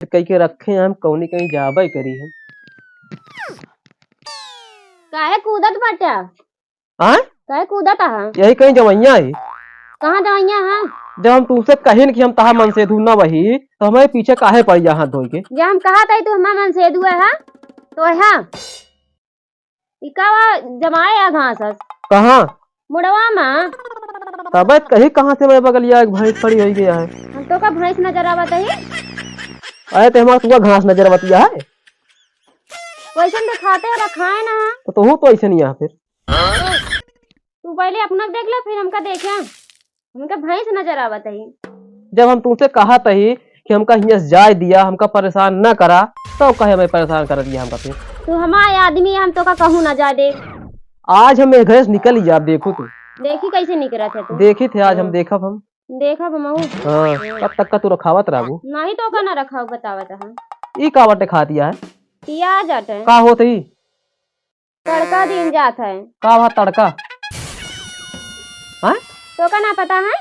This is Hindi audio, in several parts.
कई के रखे हम कौनी कहीं जाबे करी है। काहे कूदत बाटा? हाँ काहे कूदत हा? यही कहीं जवैया है। कहाँ जाइया हा? जब हम तुमसे कहिन कि हम तहा मन से धूना वही तो हमारे पीछे काहे पड़ जा हाथ धोई के। जब हम कहा था तू हमारा मन से दुआ हा तो हा इकावा जमाए आ घास कहाँ मुड़वा मां तब कहीं कहाँ से मेरे बगलिया एक भैंस खड़ी हो गया है। हम तो का भैंस नजर आवत है। अरे तो हमारा तुआ घास नजर बतिया है वैसे दिखाते रखाए ना तो हूँ तो ऐसे नहीं यहाँ फिर। तू पहले अपना देख ले फिर हमका देखा हमका भैंस नजर आवत है। जब हम तुमसे कहा तही कि हमका हियाँ से जाय दिया हमका परेशान न करा तो कहे हमें परेशान कर दिया हमका फिर। तू हमारे आदमी हम तो का कहूँ ना जा दे। आज हम घर से निकल ही जा देखो तू। देखी कैसे निकला थे तू? देखी थे आज हम देखब हम। देखा बमऊ हाँ कब तक का तू रखावत राबू नहीं तो का ना रखा बतावत हा। ई का बाटे खा दिया है पिया जाता है का होत ही तड़का दिन जाता है का वहाँ तड़का। हाँ तो का ना पता है?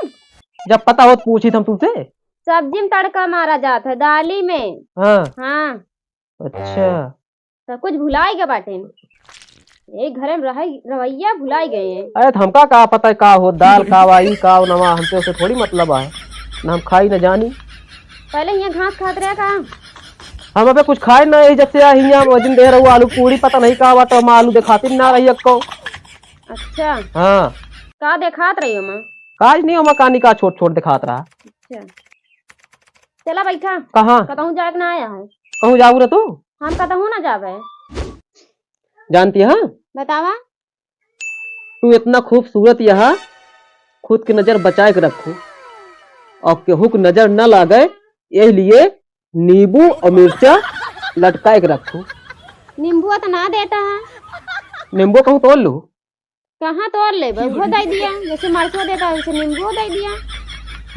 जब पता हो तो पूछी हम तुमसे। सब्जी में तड़का मारा जाता है दाली में। हाँ हाँ अच्छा सब कुछ भुलाई गए बाटे एक घर में रवैया भुलाई गए हैं। अरे तो हमका का पता है का हो दाल का वाई का नवा हमसे उसे थोड़ी मतलब है ना हम खाई न जानी। पहले यहाँ घास खाते रहे का हम अबे कुछ खाए ना जब से यहाँ वजन दे रहा आलू पूरी पता नहीं का तो हम आलू दिखाती ना रही को। अच्छा हाँ का दिखात रही हो माँ? काज नहीं हम कहानी का छोट छोट दिखात रहा। अच्छा चला बैठा कहाँ कतहूँ जाए ना आया है। कहूँ जाऊ रे तू हम कतहूँ ना जावे जानती है बतावा। तू इतना खूबसूरत यहाँ खुद की नजर बचाए के रखो और केहू की नजर न लागे यही लिए नींबू और मिर्चा लटकाए के रखो। नींबू तो ना देता है। नींबू कहूँ तोड़ लू कहाँ तोड़ ले वो दे दिया जैसे मरचो देता है वैसे नींबू दे दिया।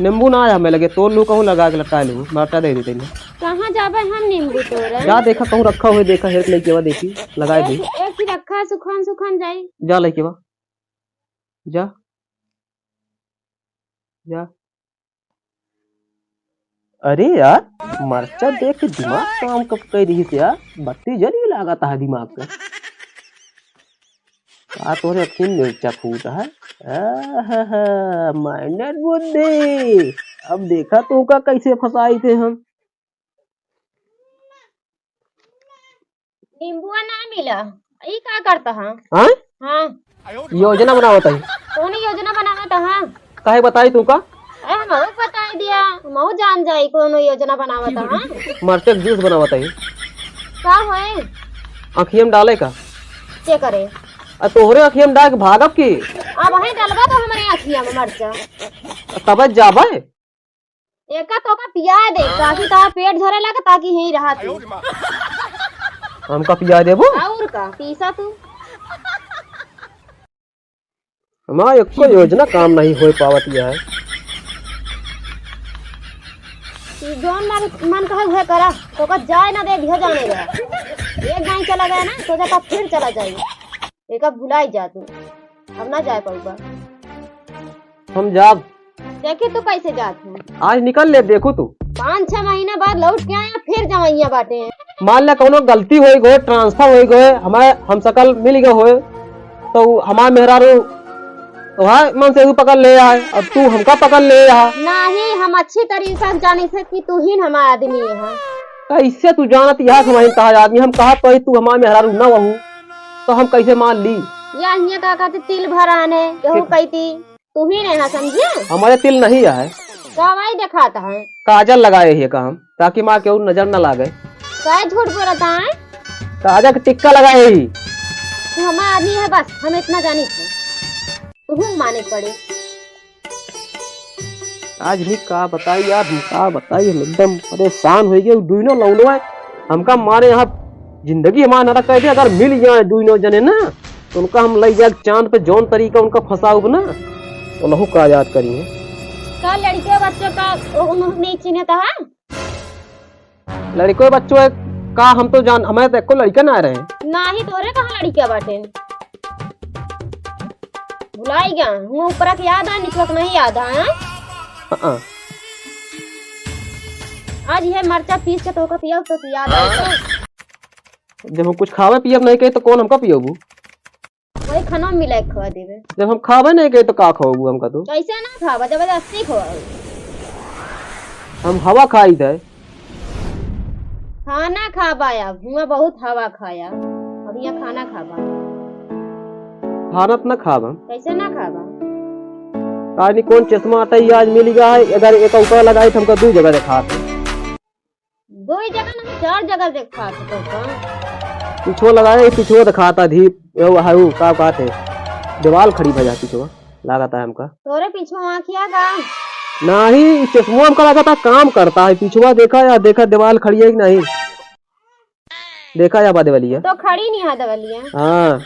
नींबू ना हमें लगे तोड़ लू कहूँ लगा के लटका लू मरचा दे देते कहाँ जावे हम नींबू तोड़ जा देखा कहूँ रखा हुए देखा हेर लेके बा देखी लगाए दे एक ही रखा सुखान सुखान जाए जा लेके बा जा जा। अरे यार मरचा देख के दिमाग काम कब कर रही थी यार बत्ती जली लगाता है दिमाग पे का तोरे अखीन मिर्चा फूट है। माइनर बुद्धि अब देखा तू का कैसे फंसाई थे हम। नींबू ना मिला ये का करता है? हाँ हाँ योजना बनावत है कौन योजना बनावत है? काहे बताई तू का हम बता दिया मऊ जान जाई कौन योजना बनावत है। मरचा जूस बनावत है का होए अखियम डाले का के करे तोहरे अखियम डाल के भागब की अब वही डलवा तो हमारे अखिया में मरचा तब जाबे एका तो का पिया दे ताकि ता पेट झरे लगे ताकि यही रहा तू हमका पिया देबो और का पीसा तू हमारा एक को योजना काम नहीं हो पावत है। जोन मन कहे हुए करा तो का जाए ना दे दिया जाने रहा एक गाय चला गया ना तो जाता फिर चला जाएगा एक भुलाई जा तू अब ना जाए पाऊंगा। हम जाब देखी तू कैसे जाते आज निकल ले देखो तू 5-6 महीने बाद लौट के आया फिर जवैया बाटे हैं। मान ले कोनो गलती हो गए ट्रांसफर हो गए हमारे हम सकल मिल गए हो तो हमारे मेहरारू तो मन से तू पकड़ ले आए अब तू हमका पकड़ ले आ नहीं हम अच्छी तरीके से जाने से कि तू ही हमारा आदमी है। कैसे तू जानत यहाँ हमारे कहा आदमी हम कहा तो तू हमारे मेहरारू न वहू तो हम कैसे मान ली या हियां का कहते तिल भराने केहू कहती तू ही नहीं समझे हमारे तिल नहीं है दवाई दिखाता है काजल लगाए है काम ताकि माँ केहू नजर न लागे काय झूठ बोलता है काजल का टिक्का लगाए ही तू हमारा आदमी है बस हम इतना जानी थे तू माने पड़े। आज भी का बताई यार हम का बताई हम एकदम परेशान हो गए दुनो लौंडवा हमका मारे यहाँ जिंदगी हमारा नरक कहते अगर मिल जाए दुनो जने ना तो उनका हम ले जाए चांद पे जौन तरीका उनका फंसाऊब ना तो लहू का याद करिए का लड़के बच्चों का नहीं चिन्हता है लड़कों बच्चों का हम तो जान हमारे तो एको लड़का ना रहे ना ही तोरे कहाँ लड़कियां बाटे भुलाई गया हूँ ऊपर याद है निचक नहीं याद है। आज ये मरचा पीस के तो का पिया तो याद आए जब हम कुछ खावे पियब नहीं कहे तो कौन हमका पियोबू? वही खाना मिला खवा देवे। जब हम खावे नहीं कहे तो का खाओबू हमका? तो कैसे ना खावा, जबरदस्ती खवा। हम हवा खाई थे। खाना खा पाया, हुआ बहुत हवा खाया, अब यहाँ खाना खा पाया। खाना तो न खाब हम। कैसे ना खावा? नहीं कौन चश्मा आता ही आज मिल गया है, अगर एक ऊपर लगाई तो हमका 2 जगह दिखा थे। 2 जगह ना 4 जगह दिखा तो पीछो लगाए, पीछो दिखाता धी हाउ का कहते दीवाल खड़ी भजा पीछो लगाता है हमका। तोरे पीछे आँखिया का नहीं चश्मा हमका लगा था काम करता है। पिछुआ देखा या देखा दीवाल खड़ी है कि नहीं देखा या बादे वाली है तो खड़ी नहीं है दवलिया। हाँ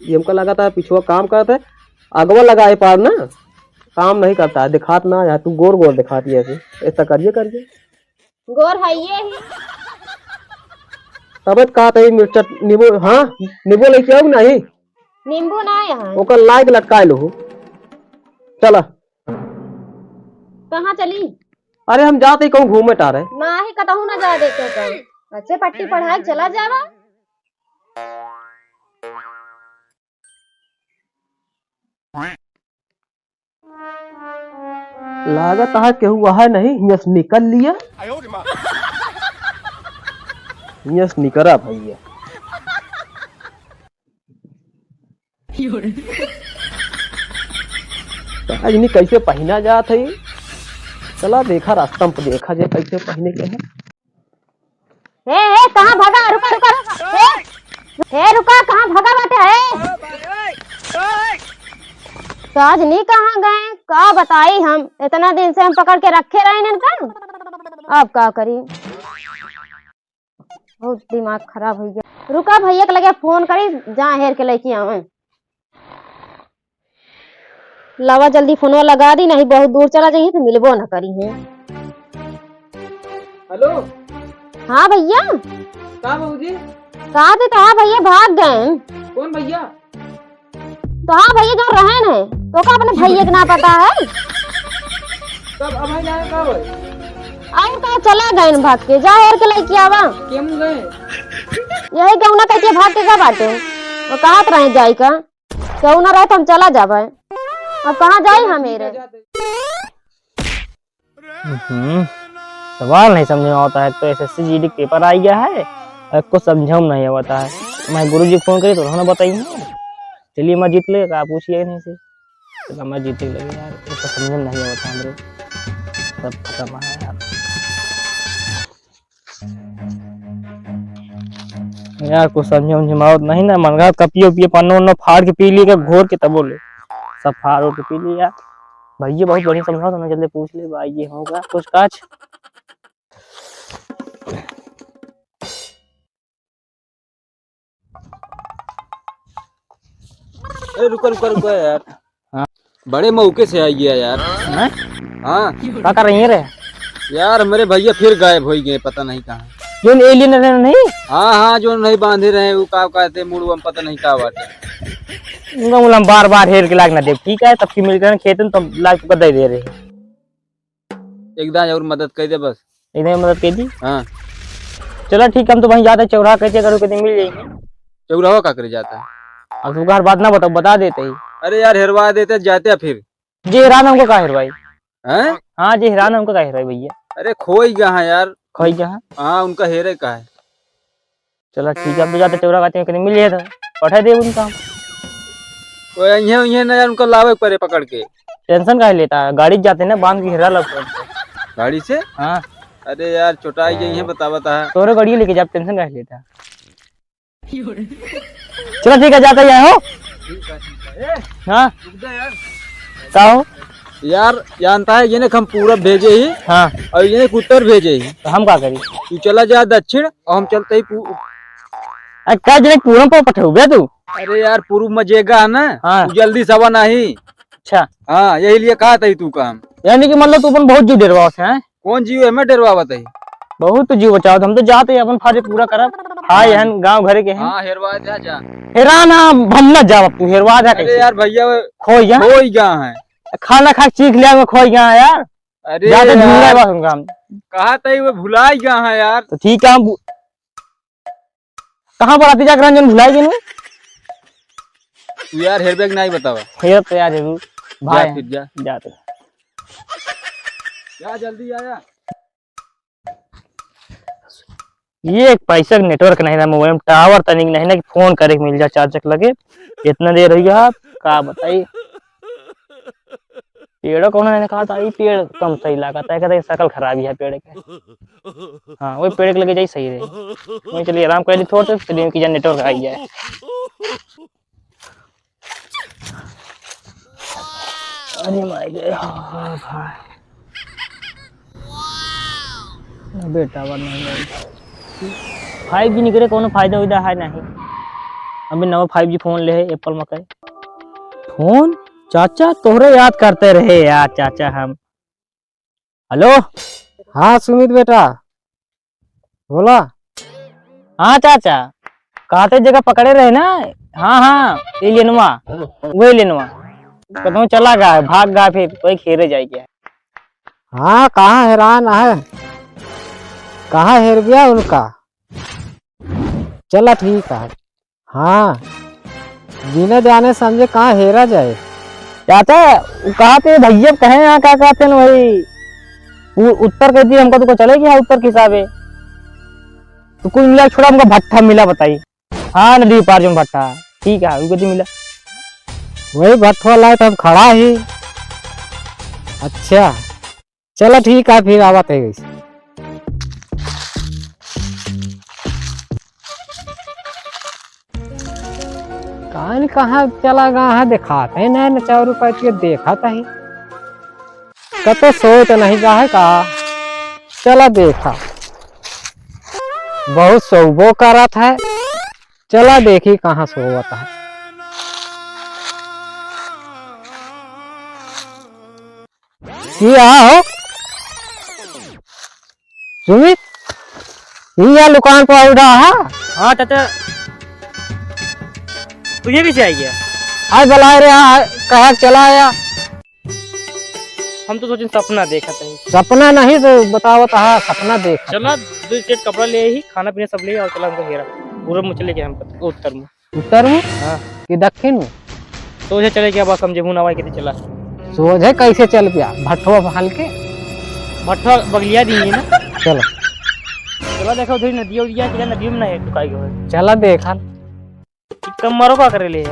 ये हमका लगा था पिछुआ काम करता है, अगवा लगाए पार ना काम नहीं करता है। दिखात ना यार तू गोर गोर दिखाती है ऐसा करिए करिए गोर है ये ही तब कहा था मिर्चा नींबू। हाँ नींबू लेके आओ नहीं? नींबू ना यहाँ ओकर लाइक लटका लो चला। कहाँ चली? अरे हम जाते ही कहूँ घूमे टारे ना ही कतहू ना जा देते तो अच्छे पट्टी पढ़ाई चला जावा। लागत है केहू वहा नहीं यस निकल लिया यस निकरा भैया। आज नहीं कैसे पहना जात है, चला देखा रास्ता में देखा जाए कैसे पहने के है। हे कहाँ भागा? रुका रुका रुका। हे रुका, कहाँ भागा बाटे है? साजनी कहाँ गए? का बताई हम इतना दिन से हम पकड़ के रखे रहे इनका, अब का करी? बहुत दिमाग खराब हो गया। रुका भैया के लगे फोन करी जा हेर के लेके आवे। लावा जल्दी फोनवा लगा दी, नहीं बहुत दूर चला जाइए तो मिलबो ना करी है। हेलो हाँ भैया का बहूजी? कहा थे? तो हाँ भैया भाग गए। कौन भैया? तो हाँ भैया जो रहे न तो का अपने भैया के ना पता है? कब अब जाए कब? और का चला गए भाग के, जा हेर के लेके आवा। केम गए? यही कहूँ ना कैसे भाग के का बाटे वो कहा रहे जाई का कहूँ ना रहे तो हम चला जावे। अब कहाँ जाए हम मेरे? सवाल नहीं समझ में आता है तो एसएससी जीडी पेपर आ गया है, कुछ समझ में नहीं आता है। मैं गुरुजी को फोन करी तो उन्होंने बताई चलिए मैं जीत ले का पूछिए नहीं से तो मैं जीत लगे यार, इसको समझ में नहीं आता हमरे सब खत्म है यार कुछ समझ में आवत नहीं ना। मनगा कपियो पिए पन्नो फाड़ के पी लिए घोर के तब बोले सब फाड़ के पी लिया यार। भैया बहुत बढ़िया समझाओ तो मैं जल्दी पूछ ले भाई ये होगा कुछ काज। रुको रुको रुको यार। हाँ बड़े मौके से आई गया यार। हाँ क्या कर रही है रे? यार मेरे भैया फिर गायब हो गए, पता नहीं कहाँ। जो एलियन नहीं? हाँ हाँ जो नहीं बांधे रहे वो का कहते मुड़वा पता नहीं का बाटे। उनका बार बार हेर के लाग ना दे ठीक है, तब की मिलकर खेत में तो लाग को दे रहे एकदम और मदद कर दे बस। एकदम मदद कर दी। हाँ चलो ठीक हम तो वहीं जाते चौराहा कैसे करो कहते मिल जाएंगे। चौराहा का करे जाता है? अब तुम हर बात ना बताओ बता देते ही। अरे यार हेरवा देते जाते फिर। जी हिरान हमको का हिरवाई? हैं? हाँ जी हिरान हमको का हिरवाई भैया? अरे खोई गया है यार। खोई गया? हाँ उनका हेरे का है। चलो ठीक है अब तो जाते चौराहा कहते मिल जाए तो पठा दे उनका। ना यार उनका लावे पड़े पकड़ के। टेंशन का लेता है, गाड़ी जाते ना बांध के हिरा लग गाड़ी से। हाँ अरे यार चोटाई गई है बता है। तोरे गाड़ी लेके जा टेंशन का लेता। चलो ठीक है जाता है हो। हाँ क्या हो यार जानता है ये हम पूरब भेजे ही। हाँ और ये उत्तर भेजे ही तो हम क्या करी? तू चला जा दक्षिण और हम चलते ही क्या जने पूरम पर पठे हुए तू? अरे यार पूर्व मजेगा है ना। हाँ। तू जल्दी सवा नहीं। अच्छा हाँ यही लिए कहा था तू काम। यानी कि मतलब तू अपन बहुत जीव डरवा है? कौन जीव है? मैं डरवा बताई बहुत जीव बचाओ हम तो जाते हैं अपन फर्ज पूरा करब। हाँ यहन गांव घरे के हैं। हाँ हेरवा जा जा। हेरा ना हम न जा तू हेरवा जा। अरे यार भैया खोई गया खोई गया है। खाना खा चीख लिया मैं खोई गया यार। अरे ज्यादा ढूंढ रहा है यार, बस उनका हम। कहा था वो भुला ही गया है यार। तो ठीक है हम कहाँ पर आती जाकर रंजन भुलाई गए नहीं तू यार हेयरबैग नहीं बतावा। हेर तो यार जरूर जा भाई फिर जा जाते जा जल्दी आया। ये एक पैसा का नेटवर्क नहीं रहा मोबाइल में टावर तनिक नहीं ना कि फोन करे के मिल जाए चार्ज लगे इतना देर हो गया का बताइए पेड़ कौन ने कहा था ये पेड़ कम सही लगा था कहते शकल खराबी है पेड़ के हाँ वही पेड़ के लगे जाए सही रहे वही चलिए आराम कर ली थोड़ा तो चलिए कि नेटवर्क आई जाए अरे माय गॉड बेटा नहीं 5G निकले कोनो फायदा उदा है नहीं अभी नवा 5G फोन ले है एप्पल मकई फोन चाचा तोहरे याद करते रहे यार चाचा हम हेलो हाँ सुमित बेटा बोला। हाँ चाचा कहते जगह पकड़े रहे ना हाँ हाँ ये लेनवा वही लेनवा कदम चला गया भाग गया फिर वही खेरे जाए गया हाँ कहाँ हैरान है कहाँ हेर गया उनका। चला ठीक है। हाँ बिना जाने समझे कहाँ हेरा जाए। चाचा वो कहा थे भैया कहे यहाँ क्या कहते हैं वही वो उत्तर कहती हमको तो चलेगी हाँ उत्तर के हिसाब है तो कोई मिला छोड़ा हमको भट्टा मिला बताइए हाँ नदी पार जो भट्टा ठीक है वो मिला वही भट्ट वाला है तो हम खड़ा ही। अच्छा चलो ठीक है फिर आवत है वैसे। कहाँ चला गया है दिखाते हैं ना 4 रुपए के देखा था ही कतो सोच नहीं जा है कहा चला देखा बहुत सोबो करत है चला देखी कहाँ सोवत है। हो सुमित ये दुकान पर उड़ा है। हाँ चाचा तुझे भी चाहिए आज बुला रहा कहा चला आया। हम तो सोचे सपना देखा था सपना नहीं तो बतावत है सपना देख। चला 2 सेट कपड़ा ले ही खाना पीना सब ले और चला हमको हेरा पूर्व में चले गए हम उत्तर में हाँ कि दक्षिण में तो चले गया बस हम जेबू नवाई के चला सोझे कैसे चल गया भट्टो भाल के भट्टा बगलिया दी ना चलो चला देखो उधर नदी उदिया कि नदी में नहीं टुकाई गए चला देखा कम मारो का करे ले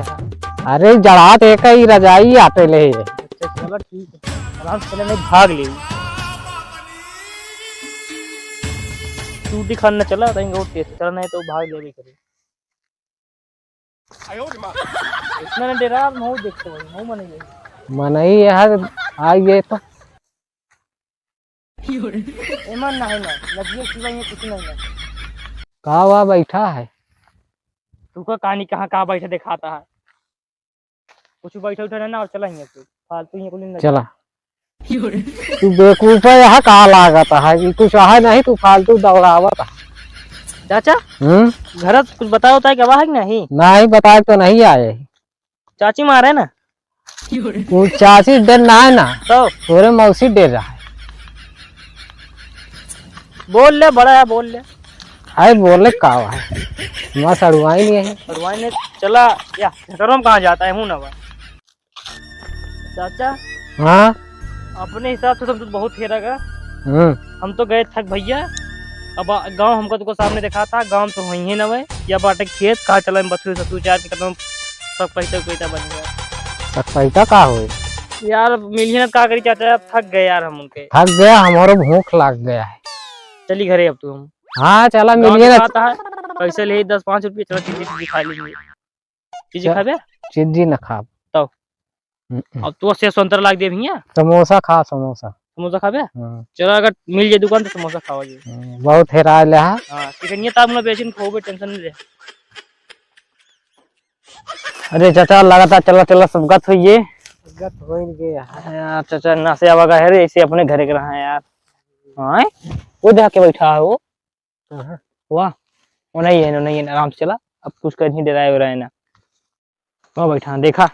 अरे जड़ात एक ही रजाई आटे ले अच्छा चलो ठीक है आराम से चले नहीं भाग ले टूटी खाना चला रहेंगे वो टेस्ट चला नहीं तो भाग ले भी करे इतना नहीं डरा मुंह देखते भाई मुंह मने मन ही यार आइए तो ईमान नहीं ना नदियों सिवा ये कुछ नहीं है कहा बैठा है तुका कहानी कहाँ बैठे दिखाता है कुछ बैठे उठे रहना और चला ही फालतू ही कुछ चला तू बेवकूफ है यहाँ कहाँ लागत है कि कुछ है नहीं तू फालतू दौड़ावत है। चाचा घर कुछ बताओ होता है क्या है नहीं नहीं बताए तो नहीं आए चाची मारे ना तू चाची डर ना है ना तो तोरे मौसी डर रहा है। बोल ले बड़ा है बोल ले हाय बोले का है मां सड़वाई नहीं है और वही ने चला या घरों में कहाँ जाता है हूँ ना चाचा हाँ अपने हिसाब से तो बहुत फेरा गया हम तो गए थक भैया अब गांव हमको तो सामने देखा था गांव तो वही है ना भाई या बाटे खेत कहा चला बथुए सतु चार के कदम सब पैसा बन गया सब पैसा का हो यार मिलियन का करी चाचा थक गए यार हम उनके थक गया हमारो भूख लग गया है। चली घरे अब तो हम हाँ चला मिलिए ना आता है पैसे ले 10-5 रुपये चलो चीज खा लेंगे चीज खाबे चिज्जी न खा तो अब तो से संतरा लाग दे भैया समोसा खा समोसा समोसा खाबे चलो अगर मिल जाए दुकान तो समोसा खाओ जी बहुत हेरा ले हां चिकनिया ताब ना बेचिन खोबे टेंशन नहीं ले अरे चाचा लगातार चला चला सब गत होइए गत हो गया यार चाचा नासे आवागा है रे ऐसे अपने घरे के रहा है यार हां वो जाके बैठा है वो वाह वो नहीं है आराम से चला अब कुछ कर नहीं डराए हो रहा है ना वो बैठा देखा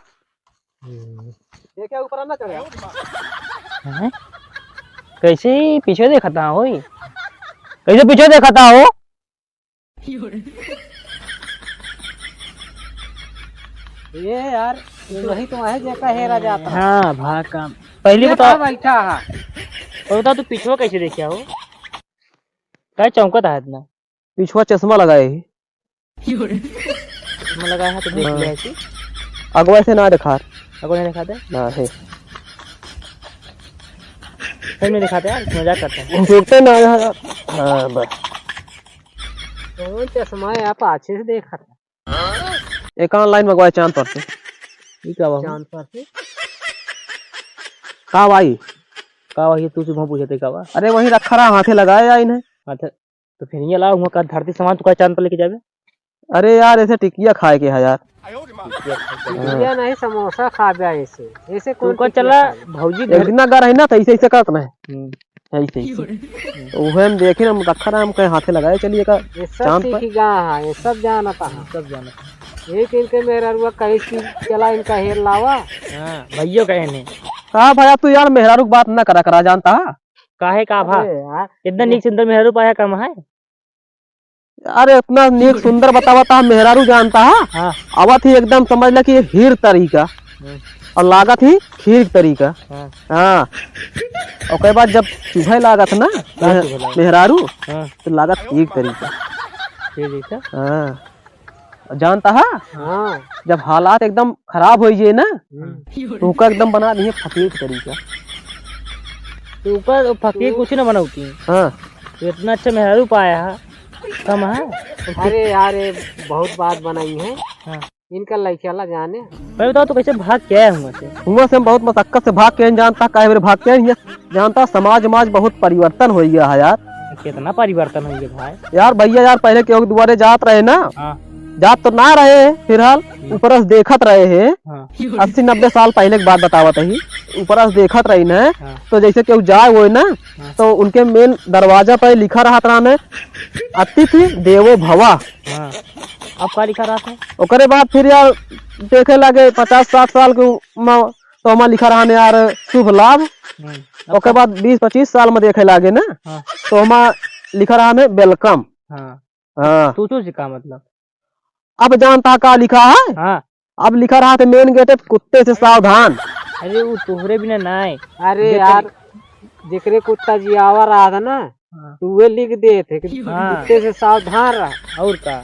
देखा ऊपर ना चढ़ा कैसे पीछे देखा था हो, कैसे पीछे देखा था हो। ये यार नहीं तो है जैसा हेरा जाता। हाँ भाग काम पहले बता बैठा है। और बता तू पीछे कैसे देखा हो, क्या चौंकत है इतना। पिछुआ चश्मा लगाए ही। चश्मा लगाया है तो देख लिया ऐसे। अगवा से ना दिखा। अगर नहीं दिखाते ना है सही में दिखाते यार, मजाक करते हैं। देखते ना यार। हाँ बस कौन चश्मा है आप अच्छे से देखा था। एक ऑनलाइन मंगवाए चांद पर से। ये क्या हुआ चांद पर से कहाँ भाई। का वही तू से पूछे थे का हुआ। अरे वही रखा रहा हाथे लगाया इन्हें। अच्छा तो फिर ये लाऊंगा का धरती सामान तू का चांद पर लेके जावे। अरे यार ऐसे टिकिया खाए के है यार। टिकिया नहीं समोसा खा गया ऐसे ऐसे तू को चला भौजी एक दिन अगर है ना तो ऐसे ऐसे करत ना हम्म, ऐसे तो वह हम देखे ना हम रखा रहा हम कहीं हाथे लगाए चलिए का चांद पर। ये सब जाना था। सब जाना। एक इनके मेरा रुआ कहीं चीज चला इनका हेर लावा। हाँ भैया कहे नहीं कहा भैया तू यार मेहरारू बात ना करा जानता है। काहे का भा अरे यार इतना नीक सुंदर मेहरू पाया कम है। अरे इतना नीक सुंदर बतावा था मेहरारू जानता है। हाँ आवत ही एकदम समझ ला कि ये हीर तरीका और लागत ही खीर तरीका। हाँ हाँ और कई बार जब चूहे लागत ना मेहरारू हाँ तो लागत खीर तरीका। ठीक है। हाँ और जानता है हाँ जब हालात एकदम खराब हो जाए ना तो उसका एकदम बना दिए फकीर तरीका। तो ऊपर फकीर कुछ ना बनाती हाँ तो इतना अच्छा मेहरू पाया है कम है। अरे यार ये बहुत बात बनाई है। हाँ इनका लड़का जाने। भाई बताओ तो कैसे भाग क्या है हुआ से। हुआ से हम बहुत मशक्कत से भाग के जानता काहे मेरे भाग के ये जानता समाज बहुत परिवर्तन हो गया है यार। कितना परिवर्तन हो गया भाई। यार भैया यार पहले के दुआरे जात रहे ना हाँ जात तो ना रहे फिलहाल ऊपर से देखत रहे हैं। हाँ 80-90 साल पहले की बात बतावत ही ऊपर से देखत रही ना हाँ तो जैसे केहू जाए वो ना हाँ। तो उनके मेन दरवाजा पर लिखा रहा था ना अतिथि देवो भवा। हाँ अब क्या लिखा रहा था। ओकरे बाद फिर यार देखे लगे 50-60 साल के तो हमारा लिखा रहा ने यार शुभ लाभ। ओके बाद 20-25 साल में देखे लगे ना हाँ तो हमारा लिखा रहा ने वेलकम। हाँ हाँ तू तू का मतलब। अब जानता का लिखा है। हाँ अब लिखा रहा था मेन गेट कुत्ते से सावधान। अरे वो तोहरे बिना ना है। अरे यार जिक्रे कुत्ता जी आवा रहा था ना हाँ तो वे लिख दिए थे कि हाँ। कुत्ते से सावधान रहा। और का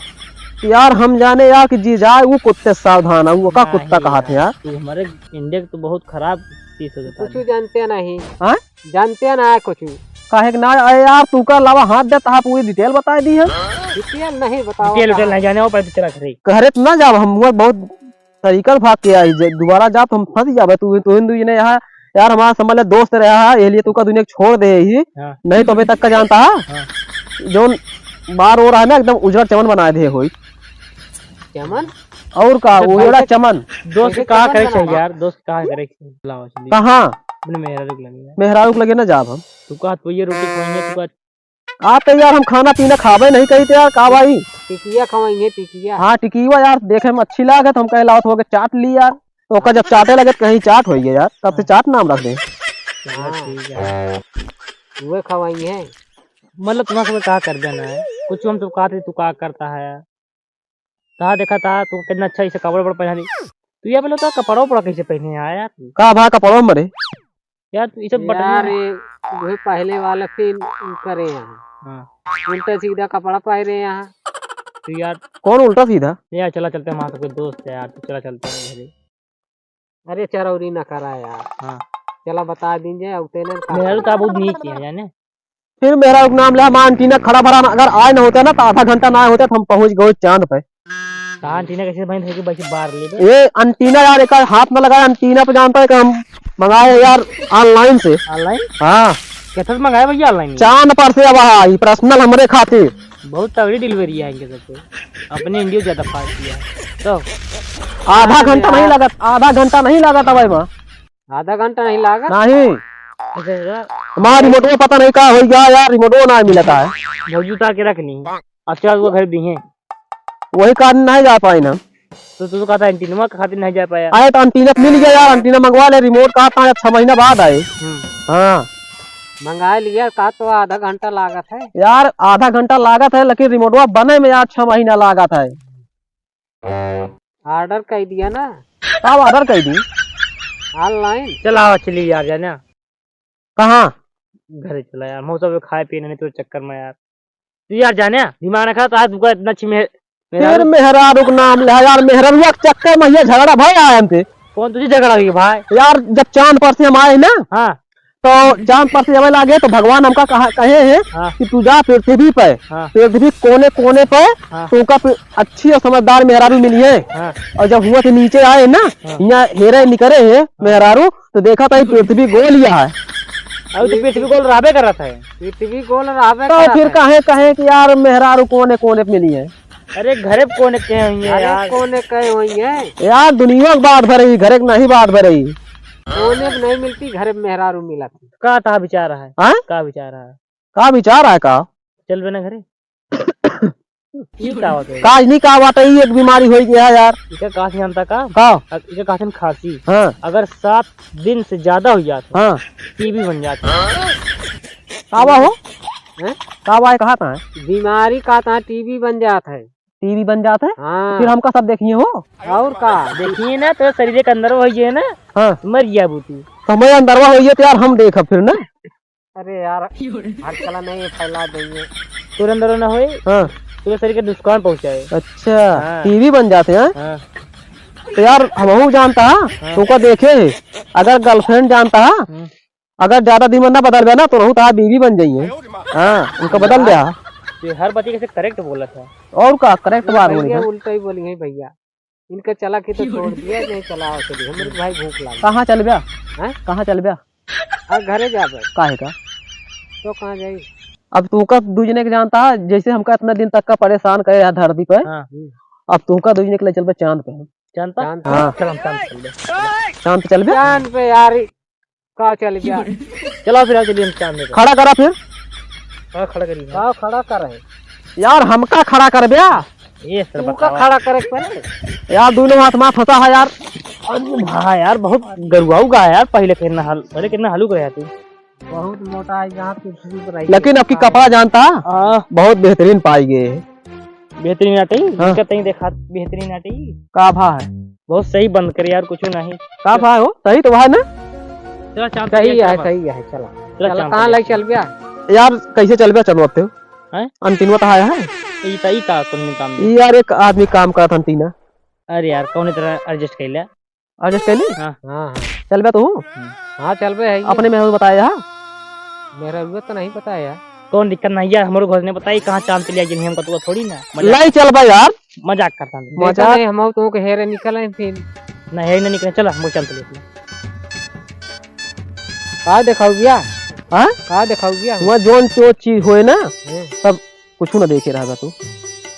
यार हम जाने यार कि जी जाए वो कुत्ते से सावधान है वो का नहीं कुत्ता कहा थे यार। तू हमारे इंडिया के तो बहुत खराब चीज हो जाता कुछ है। जानते नहीं। हाँ जानते ना है कुछ। काहे कि ना अरे यार तू का अलावा हाथ देता है पूरी डिटेल बता दी है। डिटेल नहीं बताओ। डिटेल उटेल नहीं जाने वो पर तेरा करे। कहरे तो ना जाब हम बहुत तरीका से भाग के आई दोबारा जाब हम फंस जाबे तू हिंदू ने यहाँ यार हमारा समझ ले दोस्त रहा है ये लिए तू का दुनिया छोड़ दे ही हाँ नहीं तो अभी तक का जानता है हाँ जो बार हो रहा है ना एकदम उजड़ चमन बना दे होई चमन और का उजड़ा चमन। दोस्त कैसे कहा चमन करे बना चाहिए यार, दोस्त कहा करे बुलाओ चलिए कहाँ अपने मेरा रुक लगे। मेहरारू के लगे ना जाब हम तू कहा तो ये रोटी खाएंगे तू का आप तो यार हम खाना पीना खावे नहीं कही थे यार का भाई। टिकिया खवाइए टिकिया। हाँ टिकीवा यार देखे में अच्छी लागत हम कहे लाओ हो के चाट ली यार तो ओका जब चाटे लगे तो कहीं चाट होइए यार तब से चाट नाम रख दे। चलो ठीक है। वे खवाइए। मतलब तुम्हारा कहा कर देना है कुछ हम तो कहा थे तू कहा करता है कहा देखा था तू कितना अच्छा इसे कपड़ा वपड़ा पहना दी तू ये बोलो तो कपड़ा उपड़ा कैसे पहने आया यार तू का भा कपड़ों में मरे यार तू ये सब यार बटन ये वही पहले वाला फिर करे यहाँ हाँ उल्टा सीधा कपड़ा पहने यहाँ। तू यार कौन उल्टा सीधा। यार चला चलते हैं वहाँ तो कोई दोस्त है यार तू चला चलते हैं घरे। अरे चरौरी न करा यार। हाँ चला बता दीजिए उतने मेरा तो का बहुत नीच है जाने। फिर मेरा नाम लिया मां अंटीना खड़ा भरा अगर आए न होता ना तो आधा घंटा ना होता तो हम पहुंच गए चांद पे। कहाँ टीना कैसे बहन थे कि बस बाहर ले दे ये अंटीना यार एक हाथ में लगाया अंटीना पे जानता है कि हम मंगाए यार ऑनलाइन से। ऑनलाइन हाँ कैसे मंगाया भैया ऑनलाइन चांद पर से अब आई पर्सनल हमारे खातिर। बहुत तगड़ी डिलीवरी है इनके सबसे अपने इंडिया ज्यादा फास्ट किया तो आधा घंटा नहीं लगा आधा घंटा नहीं लगा था भाई वहाँ आधा घंटा नहीं लागा। नहीं ऐसे यार हमारा रिमोट में पता नहीं कहा हो गया यार रिमोट ना मिलता है मौजूद उतार के रख ली अच्छा वो घर दी है वही कारण नहीं जा पाए ना। तो तू कहता एंटीना के खातिर नहीं जा पाया। आए तो अंटीना मिल गया यार अंटीना मंगवा ले रिमोट कहा था 6 महीना बाद आए। हाँ मंगा लिया का तो आधा घंटा लागत है। यार आधा घंटा लागत है, लेकिन रिमोटवा बने में यार 6 महीना लागत है। ऑर्डर कर दिया ना कब ऑर्डर कर दी? ऑनलाइन। चला चलिए यार जाना कहाँ? घर चला यार, मौसम खाए पीने नहीं तो चक्कर में यार। तू यार जाने दिमाग रखा तो आज तुमको इतना अच्छी फिर मेहरारू का नाम ले यार, मेहररुआ के चक्कर में ये झगड़ा भाई आए हमसे। कौन तुझे झगड़ा हुई भाई? यार जब चांद पर से हम आए ना, हाँ तो चांद पर से जब लागे तो भगवान हमका कहे हैं हाँ कि तू जा पृथ्वी पे, हाँ पृथ्वी कोने कोने पे हाँ तुमका अच्छी और समझदार मेहरारू मिली है। हाँ और जब हुआ से नीचे आए ना, यहाँ हेरे निकले है मेहरारू, तो देखा था पृथ्वी गोल लिया है। अभी तो पृथ्वी गोल राबे कर रहा था। पृथ्वी गोल रावे तो फिर कहे कि यार मेहरारू कोने कोने पे मिली है। अरे घरे कोने के हुई है यार। कोने कहे हुई है यार दुनिया की बात भरी, घरे की नहीं बात भरी। कोने में नहीं मिलती, घर में मेहरारू मिला थी। का था विचार है? हाँ? का विचार है? का विचार है का? चल बे ना घरे। ये का होता है? काज नहीं का बात है, एक बीमारी हो गया है यार। इका कहा से जानता का? का? इका कहा से खांसी। हाँ अगर 7 दिन से ज्यादा हो जाता हाँ टीबी बन जाता है। कावा हो हैं? कावा है, कहा था बीमारी का था टीबी बन जाता है। टीवी बन जाता है। हाँ फिर हमका सब देखिए हो। और का देखिए ना तो शरीर के अंदर वही है ना, हाँ मर गया बूती। समय अंदरवा हुई है तो यार हम देखब फिर ना। अरे यार हर चला नहीं फैला देंगे। तुर अंदर ना होए हाँ तो शरीर के नुकसान पहुंचाए। अच्छा हाँ। टीवी बन जाते हैं। हाँ तो यार हम जानता है तुमको देखे है। अगर गर्लफ्रेंड जानता है, अगर ज्यादा दिन ना बदल गया ना तो रहू तो बीवी बन जाइए। हाँ उनका बदल गया। ये हर बात कैसे करेक्ट बोला था। और का करेक्ट बात बोली है। उल्टा ही बोलेंगे भैया। इनका चला के तो छोड़ दिया, नहीं चला के हमारे भाई भूख लगा। कहाँ चल गया? हैं? कहाँ चल गया? अब घरे जा बे। काहे का? तो कहाँ जाई? अब तुमका दूजने के जानता है, जैसे हमका इतना दिन तक का परेशान करे यार धरती पे, हाँ अब तुमका दूजने के लिए चल पे चांद पे। जानता? हाँ। चल हम चांद चल दे। चांद पे चल गया। चांद पे यार का चल गया। चलो फिर चलिए हम चांद में। खड़ा करा फिर। हाँ खड़ा करिए। का खड़ा कर रहे यार हमका खड़ा कर दिया ये सर तू का बताओ खड़ा करे के पड़े। यार, दोनों हाथ में फंसा है यार। हाँ यार बहुत गरुआऊ गा है यार। पहले कितना हल, पहले कितना हलू गया तू। बहुत मोटा है यहाँ पृथ्वी पर रही। लेकिन आपकी कपड़ा जानता है बहुत बेहतरीन पाई गए। बेहतरीन आटी हाँ। कहीं देखा बेहतरीन आटी का भा है? बहुत सही बंद करे यार, कुछ नहीं। का भा हो? सही तो भाई ना चला चांद सही है सही है। चला चला चला चांद कहाँ लग चल गया। यार। कैसे चल गया? चलो अब तो हैं? अंतिम तो आया है। ई का कौन काम में? ये यार एक आदमी काम करा था अंतिना। अरे यार कौन तरह एडजस्ट कर लिया। आज कैली हाँ हाँ चल गया तू हाँ चल बे है। अपने में बताया। मेरा हुआ तो नहीं पता है यार। कौन दिक्कत नहीं यार, हमारे घर ने बताई कहाँ चांद पे लिया जिन्हें हमको तो थोड़ी ना लाई चल भाई यार। मजाक करता हूँ। मजा नहीं हम तो के हेरे निकले फिर नहीं है ना निकले। चला हम चांद पे लेते। का दिखाऊ गया। हाँ का दिखाऊ गया। वहाँ जोन जो चीज होए ना सब कुछ ना देखे रहा तू।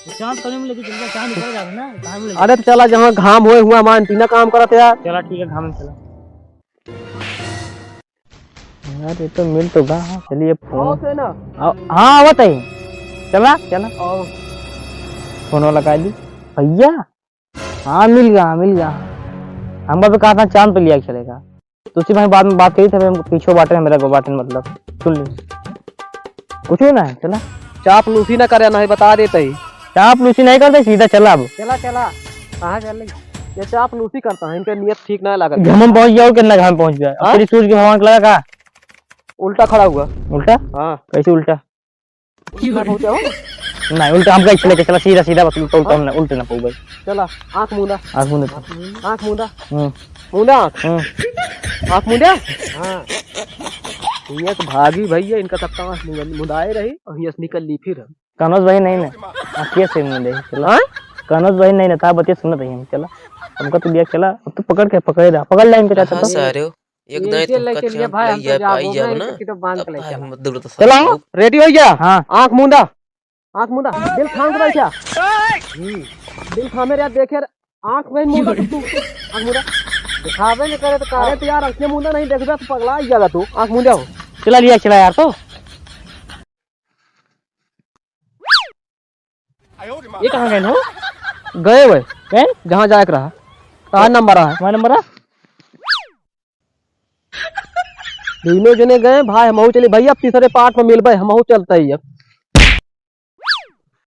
चांद कभी में लेके चल चांद निकल जाता ना कहाँ में। अरे तो चला जहाँ घाम होए हुआ वहाँ अंतिना काम करते यार। चला ठीक है घाम में चला यार। ये तो मिल तो गा। चलिए फोन हाँ बताइए। चला चला फोन लगा दी भैया। हाँ मिल गया। हम भी कहा था चांद पे लिया चलेगा। तो उसी भाई बाद में बात करी थे पीछे बाटे मेरा बाटे मतलब सुन ली कुछ ना है। चला चाप लूसी ना करे ना बता देते ही। चाप लूसी नहीं करते सीधा चला। अब चला चला कहाँ चल रही। ये चाप लूसी करता है, इनका नियत ठीक ना लगा। घम पहुंच गया कितना घम पहुंच गया। अब तेरी सूरज के भगवान लगा का उल्टा खड़ा हुआ। उल्टा हाँ कैसे उल्टा? पहुंचा हो नहीं उल्टा हम कैसे लेके चला सीधा सीधा बस उल्टा उल्टा हमने उल्टे ना पाऊ भाई। चला आँख मूंदा। आँख मुंह आँख मूंदा। हम्म मूंदा आँख मूंदा। हाँ ये तो भागी भैया, इनका सबका आँख मुंदाए रही और ये निकल ली फिर। कनोज भाई नहीं ना आखिए से मुंडे चला। कनोज भाई नहीं ना था बतिया सुनत है हम। चला हमका तो लिया चला। अब तो पकड़ रहा पकड़ लाइन पे चाचा तो एक दाई तुमका चांद लइया पाई जाब ना तो बांध के ले अब चला। मत दूर तो चला रेडी हो गया। हाँ आँख मूंदा। आँख मूंदा दिल थाम के बैठा। दिल थामे रे देखे आँख में मूंदा तू। आँख मूंदा दिखावे नहीं करे तो अरे तो यार आँखें मूंदा नहीं देखता तो पगला ही जाएगा तू। आँख मूंदा हो। चला लिया चला यार। तो ये कहाँ गए हो? गए हुए गए जहाँ जाए रहा। कहाँ नंबर रहा है? हमारा नंबर है दोनों जने गए भाई, हमहू चले भैया, अब तीसरे पार्ट में मिलबे, हमहू चलते ही अब।